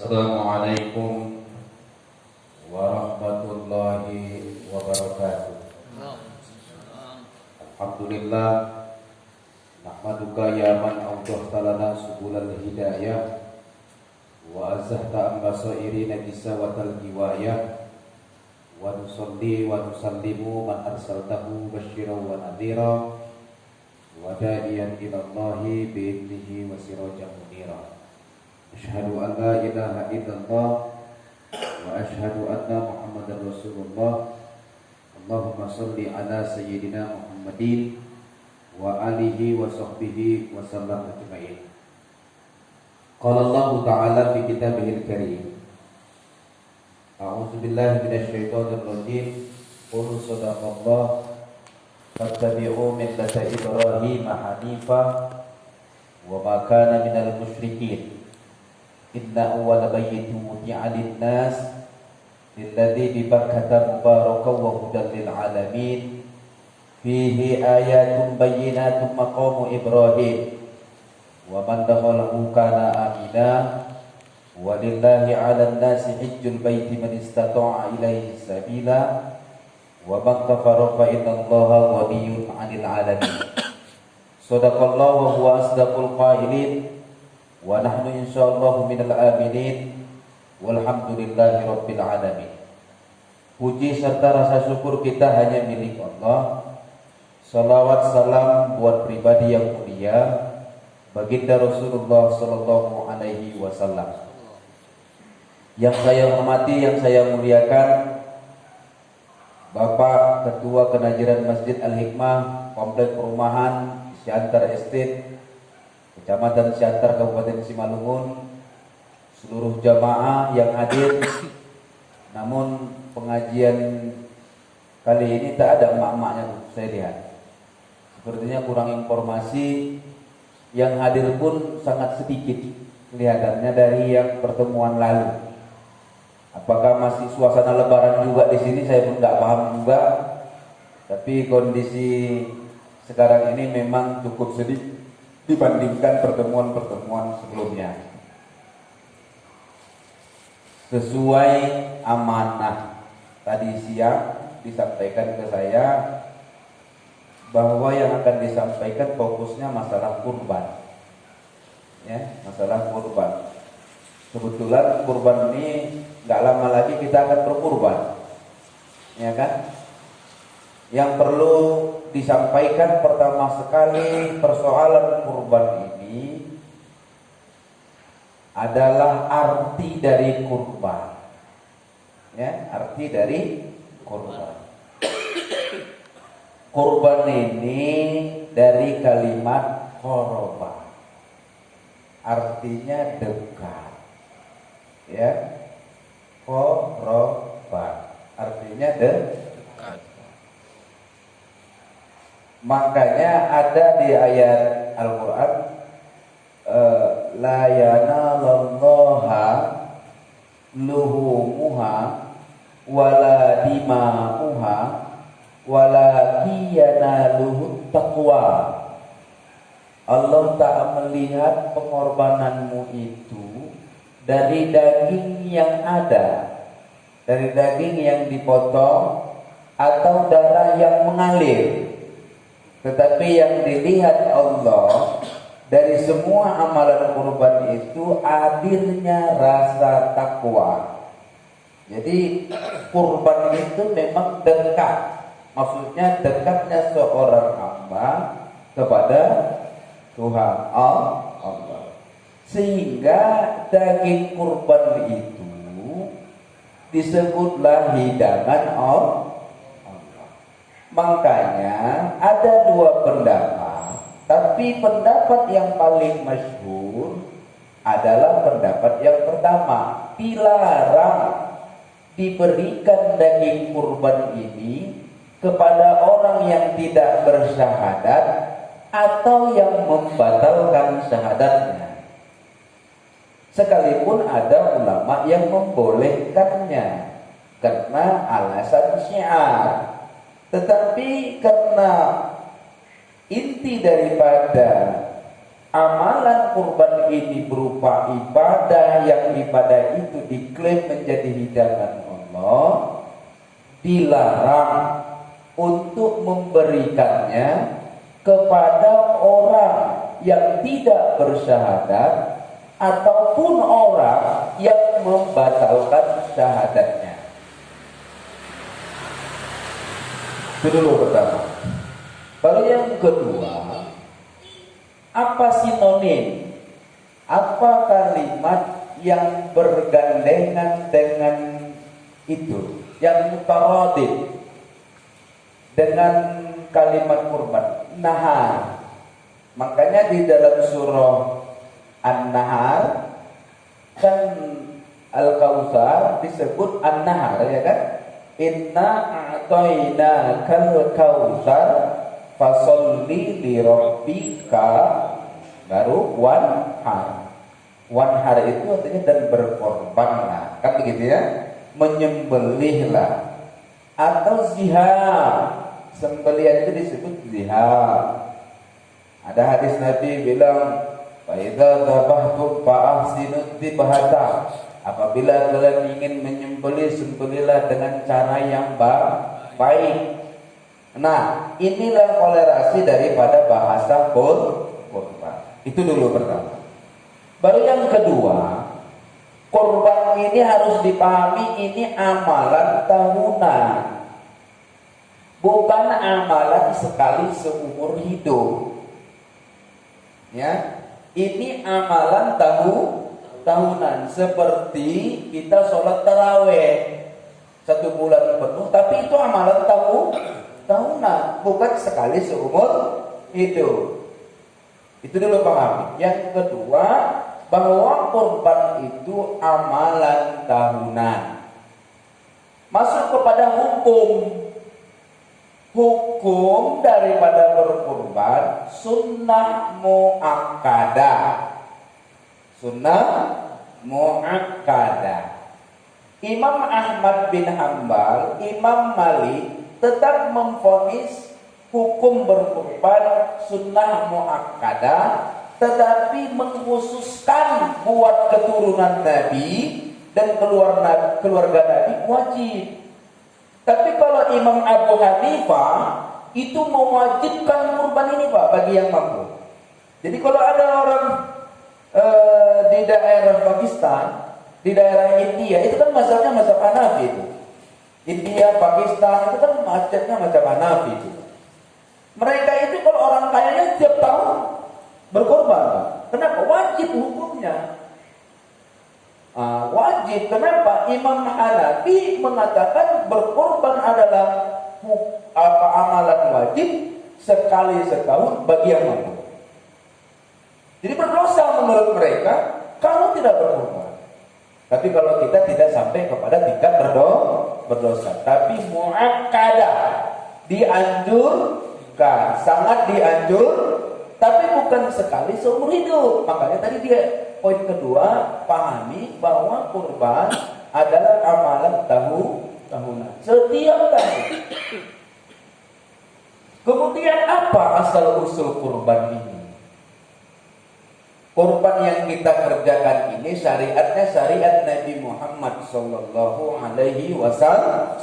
Assalamualaikum warahmatullahi wabarakatuh. Alhamdulillah, nahmaduka ya man awdahta lana subulal hidayah wa azahta an basairina bisawatal giwayah wa nusalli wa nusallimu man arsaltahu basyiran wa nadhira wa da'iyan ilallahi bi'idnihi wa sirajan munira. Asyhadu an la ilaha illallah wa asyhadu anna Muhammadar Rasulullah. Allahumma shalli ala sayyidina Muhammadin wa alihi wa sahbihi wa sallam ajma'in. Qala Allah Ta'ala fi kitabihil karim. A'udzu billahi minasyaitonir rajim. Qul sadaqallah fattabi'u millata Ibrahim hanifa wa ma kana minal musyrikin. Inna awwala baytin wudi'a lin-nas lilladzi bi Bakkah mubarakan wa hudan lil alamin fihi ayatun bayyinatun maqamu Ibrahim wa man dakhalahu kana amina walillahi 'alan nasi hajjul baiti man istata'a ilaihi sabila wa man kafara fa innallaha ghaniyyun 'anil 'alamin. Shadaqallahu wa huwa asdaqul qailin wa nahnu insyaallah minal aminin walhamdulillahi rabbil alamin. Puji serta rasa syukur kita hanya milik Allah. Salawat salam buat pribadi yang mulia baginda Rasulullah sallallahu alaihi wasallam. Yang saya hormati, yang saya muliakan Bapak Ketua Kenajiran Masjid Al-Hikmah Komplek Perumahan Siantar Estate Kecamatan Siantar Kabupaten Simalungun, seluruh jamaah yang hadir. Namun pengajian kali ini tak ada emak-emaknya, saya lihat. Sepertinya kurang informasi. Yang hadir pun sangat sedikit kelihatannya dari yang pertemuan lalu. Apakah masih suasana lebaran juga di sini, saya pun nggak paham juga. Tapi kondisi sekarang ini memang cukup sedih dibandingkan pertemuan-pertemuan sebelumnya. Sesuai amanah tadi siang disampaikan ke saya bahwa yang akan disampaikan fokusnya masalah kurban. Ya, masalah kurban. Kebetulan kurban ini nggak lama lagi kita akan berkurban. Ya kan? Yang perlu disampaikan pertama sekali, persoalan kurban ini adalah arti dari kurban. Ya, arti dari kurban. Kurban ini dari kalimat qoroba. Artinya dekat. Ya. Qoroba. Artinya dekat. Makanya ada di ayat Al-Quran, la yanalallaha luhumuha wala dima'uha walakiyanaluhut taqwa. Allah tak melihat pengorbananmu itu dari daging yang ada, dari daging yang dipotong atau darah yang mengalir. Tetapi yang dilihat Allah dari semua amalan kurban itu hadirnya rasa takwa. Jadi kurban itu memang dekat. Maksudnya dekatnya seorang hamba kepada Tuhan Allah. Sehingga daging kurban itu disebutlah hidangan Allah. Makanya ada dua pendapat, tapi pendapat yang paling masyhur adalah pendapat yang pertama, dilarang diberikan daging kurban ini kepada orang yang tidak bersyahadat atau yang membatalkan syahadatnya. Sekalipun ada ulama yang membolehkannya karena alasan syiar. Tetapi karena inti daripada amalan kurban ini berupa ibadah yang ibadah itu diklaim menjadi hidangan Allah, dilarang untuk memberikannya kepada orang yang tidak bersyahadat ataupun orang yang membatalkan syahadatnya. Itu dulu pertama. Baru yang kedua, apa sinonim? Apa kalimat yang bergandengan dengan itu, yang mutaradid dengan kalimat kurban? Nahar. Makanya di dalam surah An-Nahr kan Al-Kautsar disebut An-Nahr, ya kan? Inna a'tainakal kautsar fasolli li rabbika, baru wanhar. Wanhar itu artinya dan berkorbanlah, kan begitu ya, menyembelihlah. Atau zihar, sembelihan itu disebut zihar. Ada hadis Nabi bilang, fa idza dzabhtum fa ahsinud dzibhata, apabila kalian ingin menyembelih, sembelihlah dengan cara yang baik. Nah, inilah kolerasi daripada bahasa kurban. Itu dulu pertama. Baru yang kedua, kurban ini harus dipahami ini amalan tahunan, bukan amalan sekali seumur hidup. Ya, ini amalan tahunan, seperti kita sholat taraweh 1 bulan penuh, tapi itu amalan tahunan, bukan sekali seumur hidup. Itu dulu pahami. Yang kedua, bahwa kurban itu amalan tahunan. Masuk kepada hukum daripada berkurban, sunnah muakkadah. Sunnah muakkadah. Imam Ahmad bin Hambal, Imam Malik tetap memvonis hukum berkurban sunnah muakkadah, tetapi mengkhususkan buat keturunan Nabi dan keluarga Nabi wajib. Tapi kalau Imam Abu Hanifah itu mewajibkan kurban ini, Pak, bagi yang mampu. Jadi kalau ada orang di daerah Pakistan, di daerah India, itu kan mazhabnya mazhab Hanafi itu. India, Pakistan itu kan mazhabnya mazhab Hanafi itu. Mereka itu kalau orang kayanya tiap tahun berkorban. Kenapa? Wajib hukumnya. Wajib. Kenapa? Imam Hanafi mengatakan berkorban adalah amalan wajib sekali setahun bagi yang mampu. Jadi berdosa menurut mereka kalau tidak berkorban. Tapi kalau kita tidak sampai kepada tingkat berdosa, tapi muakkadah, dianjurkan, sangat dianjur, tapi bukan sekali seumur hidup. Makanya tadi dia poin kedua, pahami bahwa kurban adalah amalan tahunan, setiap tahun. Kemudian apa asal usul kurban ini? Kurban yang kita kerjakan ini syariatnya syariat Nabi Muhammad sallallahu alaihi wasallam.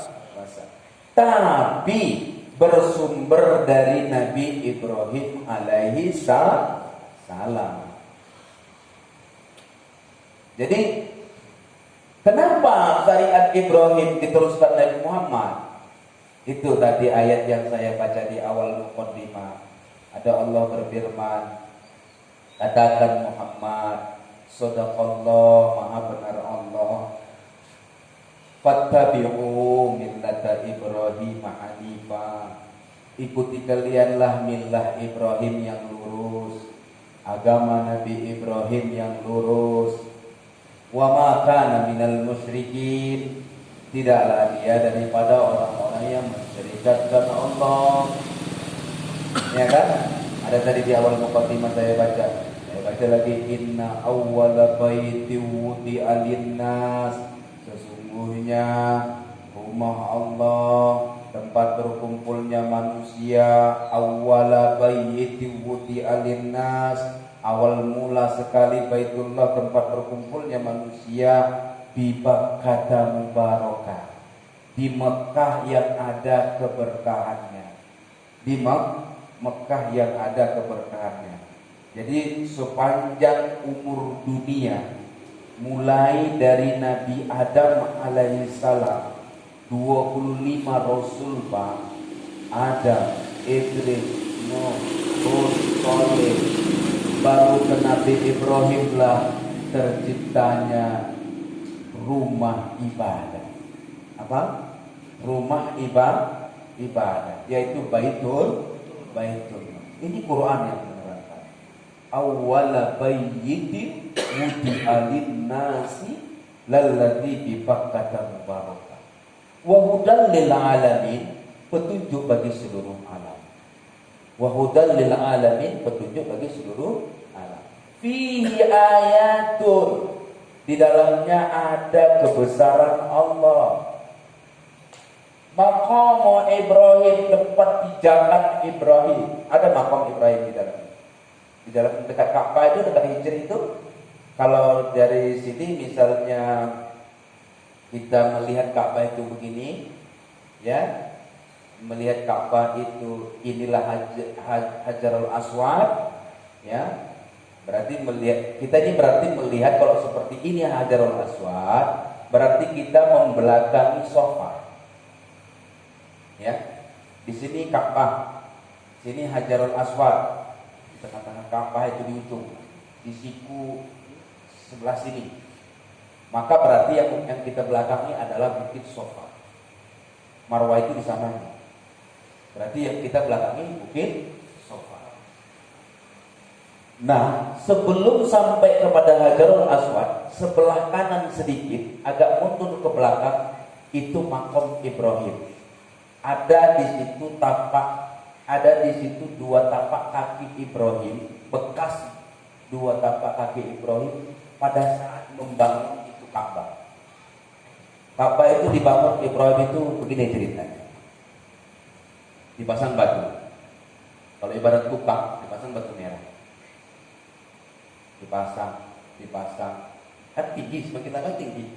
Tapi bersumber dari Nabi Ibrahim alaihi salam. Jadi kenapa syariat Ibrahim diteruskan Nabi Muhammad? Itu tadi ayat yang saya baca di awal muqaddimah. Ada Allah berfirman, katakan Muhammad, sadaqallah, maha benar Allah. Fattabi'u millata Ibrahim hanifa. Ikuti kalianlah millah Ibrahim yang lurus, agama Nabi Ibrahim yang lurus. Wa ma kana minal musyrikin. Tidaklah dia daripada orang-orang yang mensyirikatkan Allah. Ya kan? Ada tadi di awal muqaddimah saya baca. Saya baca lagi, inna awwala baiti wudi'a linnas. Sesungguhnya rumah Allah, tempat berkumpulnya manusia, awwala baiti wudi'a linnas, awal mula sekali Baitullah tempat berkumpulnya manusia bi Bakkah mubarakah, di Mekah yang ada keberkahannya, di Mekah yang ada keberkahannya. Jadi sepanjang umur dunia, mulai dari Nabi Adam alaihissalam, 25 Rasul Pak, Adam, Idris, Nuh, Hud, Saleh, baru ke Nabi Ibrahim lah terciptanya rumah ibadah. Apa? Rumah ibadah, yaitu Baitul. Ini Quran yang menerangkan. Awwala bayyitin wudi'a lin-nasi lalladzi bi Bakkah mubarakah wa hudan lil alamin, petunjuk bagi seluruh alam. Wa hudan lil alamin, petunjuk bagi seluruh alam. Fihi ayatun, di dalamnya ada kebesaran Allah. Maqam Ibrahim, tempat pijakan Ibrahim. Ada maqam Ibrahim di dalam. Di dalam dekat Ka'bah itu, dekat Hijr itu. Kalau dari sini misalnya kita melihat Ka'bah itu begini, ya, melihat Ka'bah itu inilah Hajarul Aswad, ya. Berarti melihat, kita ini berarti melihat kalau seperti ini Hajarul Aswad, berarti kita membelakangi sofa. Ya, di sini Ka'bah, sini Hajarul Aswad, di tengah-tengah Ka'bah itu di ujung, di siku sebelah sini. Maka berarti yang kita belakangi adalah Bukit Sofa. Marwah itu di sana. Berarti yang kita belakangi Bukit Sofa. Nah, sebelum sampai kepada Hajarul Aswad, sebelah kanan sedikit, agak mundur ke belakang, itu Maqam Ibrahim. Ada di situ dua tapak kaki Ibrahim, bekas dua tapak kaki Ibrahim pada saat membangun itu Ka'bah. Ka'bah itu dibangun Ibrahim itu begini ceritanya. Dipasang batu. Kalau ibarat tukang, dipasang batu merah. Dipasang. Kan tinggi, semakin lama tinggi.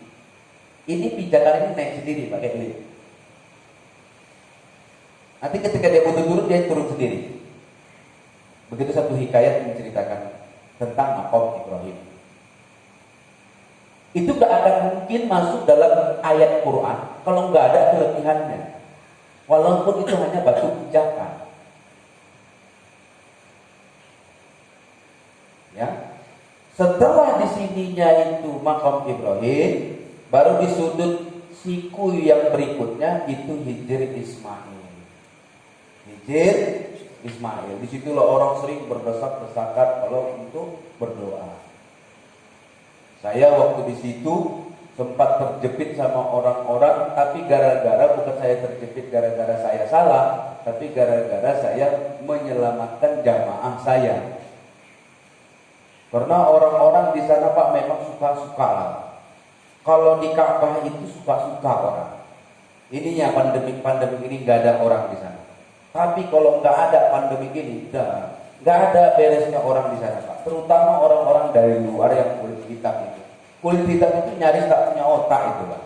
Ini pijakan ini naik sendiri pakai lift. Nanti ketika dia butuh turun, dia turun sendiri. Begitu satu hikayat menceritakan tentang Maqam Ibrahim. Itu gak akan mungkin masuk dalam ayat Quran kalau gak ada kelebihannya. Walaupun itu hanya batu pijakan. Ya. Setelah di sininya itu Maqam Ibrahim, baru di sudut siku yang berikutnya itu Hijr Ismail. Hijr Ismail. Disitulah orang sering berdesak-desakan kalau untuk berdoa. Saya waktu di situ sempat terjepit sama orang-orang, tapi gara-gara bukan saya terjepit gara-gara saya salah, tapi gara-gara saya menyelamatkan jamaah saya. Karena orang-orang di sana Pak memang suka-suka. Kalau di Ka'bah itu suka-suka orang. Ininya pandemi ini nggak ada orang di sana. Tapi kalau nggak ada pandemi ini, nggak ada beresnya orang di sana Pak. Terutama orang-orang dari luar yang kulit hitam itu. Kulit hitam itu nyaris nggak punya otak itu Pak.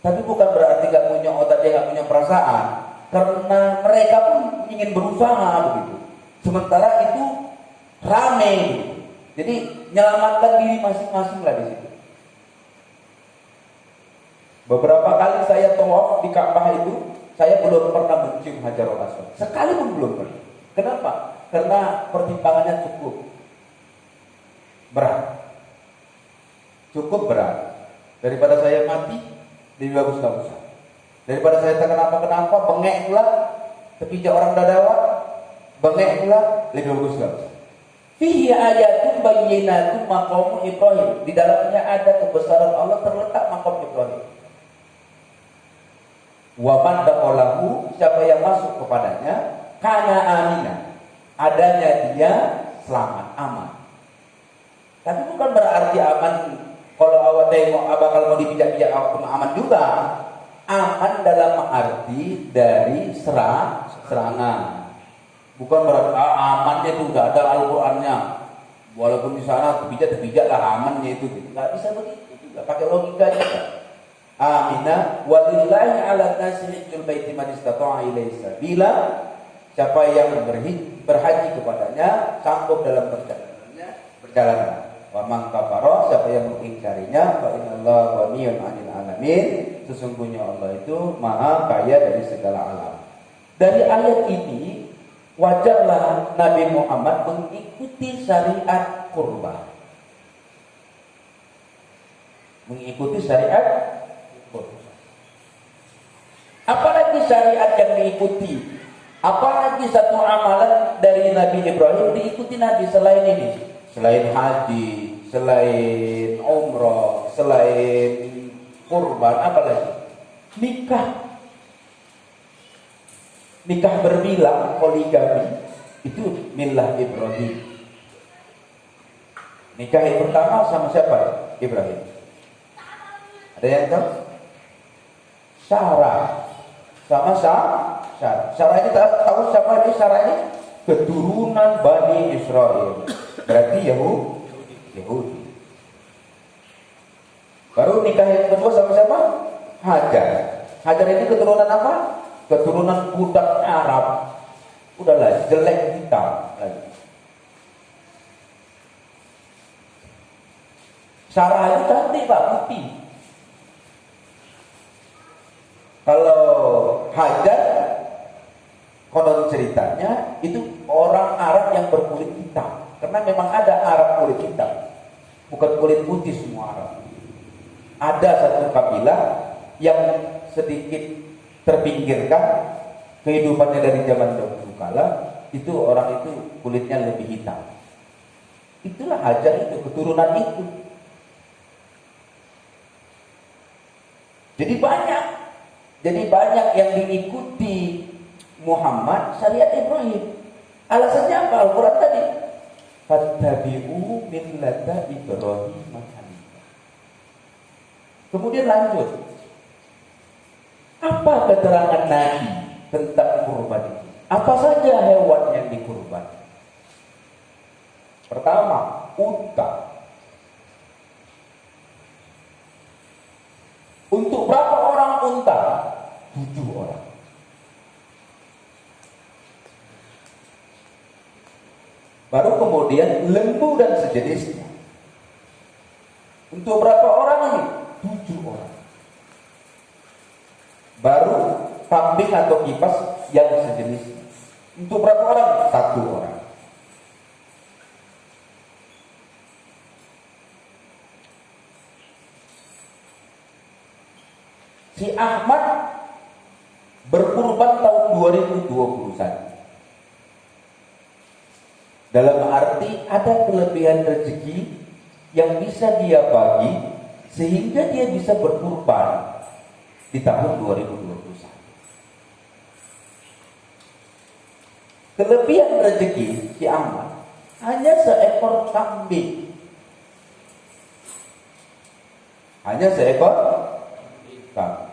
Tapi bukan berarti nggak punya otak, dia nggak punya perasaan. Karena mereka pun ingin berusaha begitu. Sementara itu rame. Jadi menyelamatkan diri masing-masing lah di situ. Beberapa kali saya tawaf di Ka'bah itu, saya belum pernah mencium Hajarul Aswad. Sekali pun belum pernah. Kenapa? Karena pertimbangannya cukup berat. Cukup berat. Daripada saya mati, lebih bagus nggak usah. Daripada saya kenapa-kenapa, bengek pula, kepijak orang dadawan, bengek pula, lebih bagus nggak usah. Fihi ayatun bayyinatun maqam Ibrahim. Di dalamnya ada kebesaran Allah, terletak maqam Ibrahim. Wa man dakhalahu, siapa yang masuk kepadanya, kana amina, adanya dia selamat, aman. Tapi bukan berarti aman kalau awak tengok bakal mau dipijak-pijak aman juga. Aman dalam arti dari serangan. Bukan berarti amannya itu enggak ada Al-Qur'annya. Walaupun di sana terpijak lah amannya itu, nggak bisa begitu juga, pakai logika juga. Aminah walillahi ala nasi hijjul baiti man istata'a ilaihi sabila. Siapa yang berhaji kepadanya sanggup dalam perjalanan. Wa man kafara, siapa yang mengingkarinya, fa innallaha ghaniyun 'anil alamin. Sesungguhnya Allah itu maha kaya dari segala alam. Dari ayat ini wajarlah Nabi Muhammad mengikuti syariat kurban. Mengikuti syariat kurban. Apalagi syariat yang diikuti, apalagi satu amalan dari Nabi Ibrahim diikuti Nabi selain ini, selain haji, selain umrah, selain kurban, apalagi nikah. Nikah berbilang, poligami, itu millah Ibrahim. Nikah yang pertama sama siapa? Ibrahim. Ada yang tahu? Sarah. Sama Sarah. Sarah ini tahu siapa ini Sarah ini? Keturunan Bani Israel. Berarti Yahudi. Baru nikah yang kedua sama siapa? Hajar. Hajar ini keturunan apa? Keturunan budak Arab. Udahlah, jelek hitam lagi. Sarah itu cantik Pak, putih. Kalau Hajar, konon ceritanya itu orang Arab yang berkulit hitam. Karena memang ada Arab kulit hitam, bukan kulit putih semua Arab. Ada satu kabilah yang sedikit terpinggirkan, kehidupannya dari zaman dahulu kala, itu orang itu kulitnya lebih hitam. Itulah Hajar itu, keturunan itu. Jadi banyak yang diikuti Muhammad syariat Ibrahim. Alasannya apa? Al-Quran tadi, fattabi'u millata Ibrahim. Kemudian lanjut, apa keterangan Nabi tentang kurban itu? Apa saja hewan yang dikurban? Pertama, unta. Untuk berapa orang unta? 7 orang. Baru kemudian lembu dan sejenisnya. Untuk berapa orang ini? 7 orang. Baru kambing atau kipas yang sejenisnya. Untuk berapa orang? 1 orang. Si Ahmad berkurban tahun 2021. Dalam arti ada kelebihan rezeki yang bisa dia bagi sehingga dia bisa berkurban di tahun 2021. Kelebihan rezeki si Ahmad hanya seekor kambing. Hanya seekor kambing.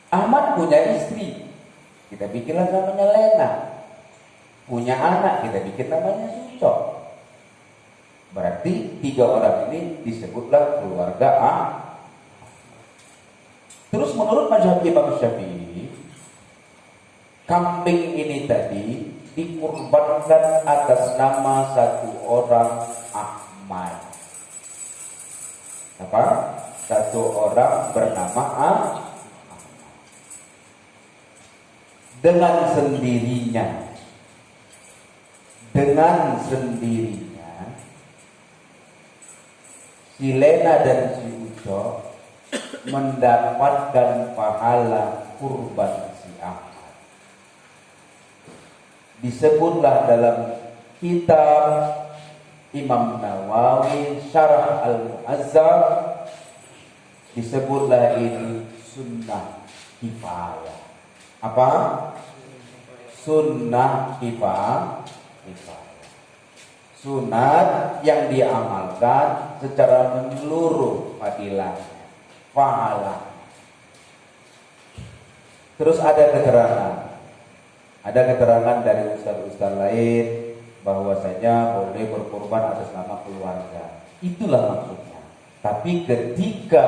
Ahmad punya istri, kita bikinlah namanya Lena. Punya anak, kita bikin namanya Suco. Berarti 3 orang ini disebutlah keluarga A. Terus menurut mazhab Imam Syafi'i, kambing ini tadi dikurbankan atas nama 1 orang Ahmad. Apa? 1 orang bernama Ahmad. Dengan sendirinya si Lena dan si Uco mendapatkan pahala kurban si Ahmad. Disebutlah dalam kitab Imam Nawawi Syarah Al-Mu'azzam, disebutlah ini sunnah kifayah. Apa? Sunnah kifayah. Sunat yang diamalkan secara menyeluruh fadilahnya, pahala. Terus ada keterangan dari ustaz-ustaz lain bahwasanya boleh berkorban atas nama keluarga. Itulah maksudnya. Tapi ketika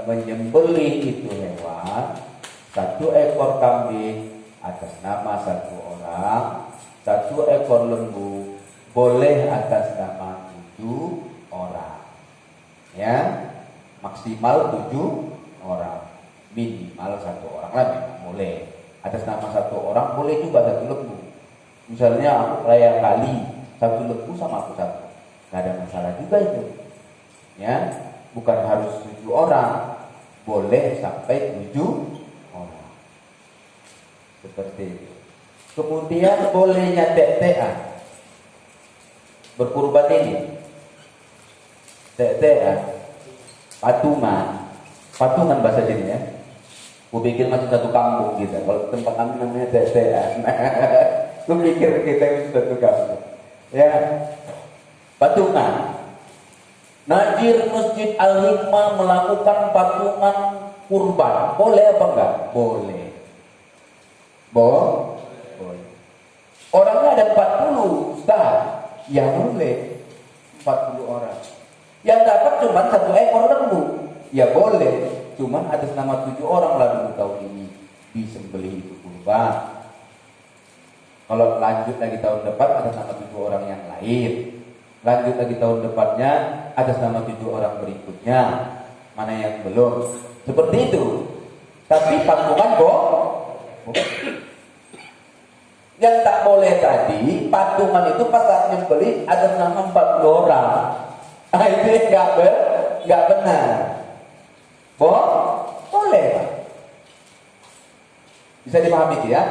menyembelih itu hewan, 1 ekor kambing atas nama 1 orang, 1 ekor lembu boleh atas nama 7 orang. Ya, maksimal 7 orang, minimal 1 orang lah memang boleh. Atas nama 1 orang boleh juga 1 lembu. Misalnya aku raya kali 1 lembu sama aku 1, nggak ada masalah juga itu. Ya, bukan harus 7 orang, boleh sampai 7 orang. Seperti itu. Kemudian bolehnya tek-tekan berkurban ini. Tek-tekan, patungan bahasa sini ya. Gue pikir masih 1 kampung gitu. Kalau tempat kami namanya tek-tekan. Gue pikir kita itu 1 kampung. Ya, patungan. Najir Masjid Al-Hikmah melakukan patungan kurban. Boleh apa enggak? Boleh. Boleh. Orangnya ada 40, Ustaz. Ya boleh. 40 orang. Yang dapat cuma 1 ekor lembu. Ya boleh. Cuma atas nama 7 orang lah dulu tahun ini disembelih itu kurban. Kalau lanjut lagi tahun depan atas nama 7 orang yang lain. Lanjut lagi tahun depannya atas nama 7 orang berikutnya. Mana yang belum? Seperti itu. Tapi patungan yang tak boleh tadi, patungan itu pas saat nyembelih atas nama 40 orang. Nah, itu enggak benar. Boleh. Bisa dipahami ya?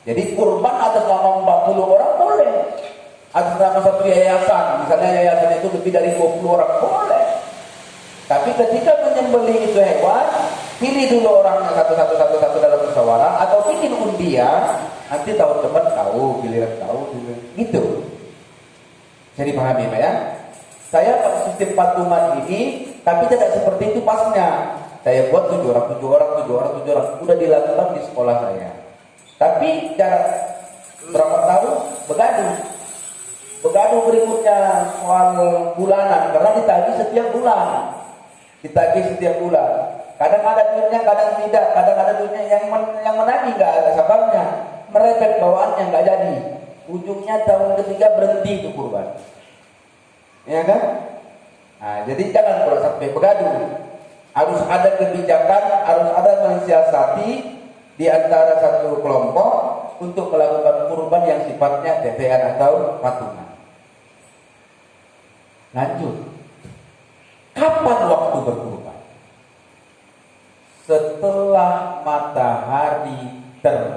Jadi kurban atas nama 40 orang boleh. Atas nama 1 yayasan, misalnya yayasan itu lebih dari 20 orang, boleh. Tapi ketika menyembelih itu hewan, pilih dulu orangnya satu dalam musyawarah, atau bikin undian, nanti tahun depan tahu, giliran tahu, gitu. Bisa dipahami Pak ya? Saya pakai sistem patungan ini, tapi tidak seperti itu pasnya. Saya buat 7 orang, udah dilakukan di sekolah saya. Tapi cara berapa tahun begaduh berikutnya soal bulanan, karena ditagih setiap bulan. Kadang ada duitnya, kadang tidak. Kadang ada duitnya yang menagih nggak ada sabarnya, merepet bawaannya nggak jadi. Ujungnya tahun ketiga berhenti itu kurban. Ya kan? Nah, jadi jangan kalau sampai begaduh. Harus ada kebijakan, harus ada mensiasati di antara satu kelompok untuk melakukan kurban yang sifatnya tetean atau patungan. Lanjut. Kapan waktu berkurban? Setelah matahari terbit.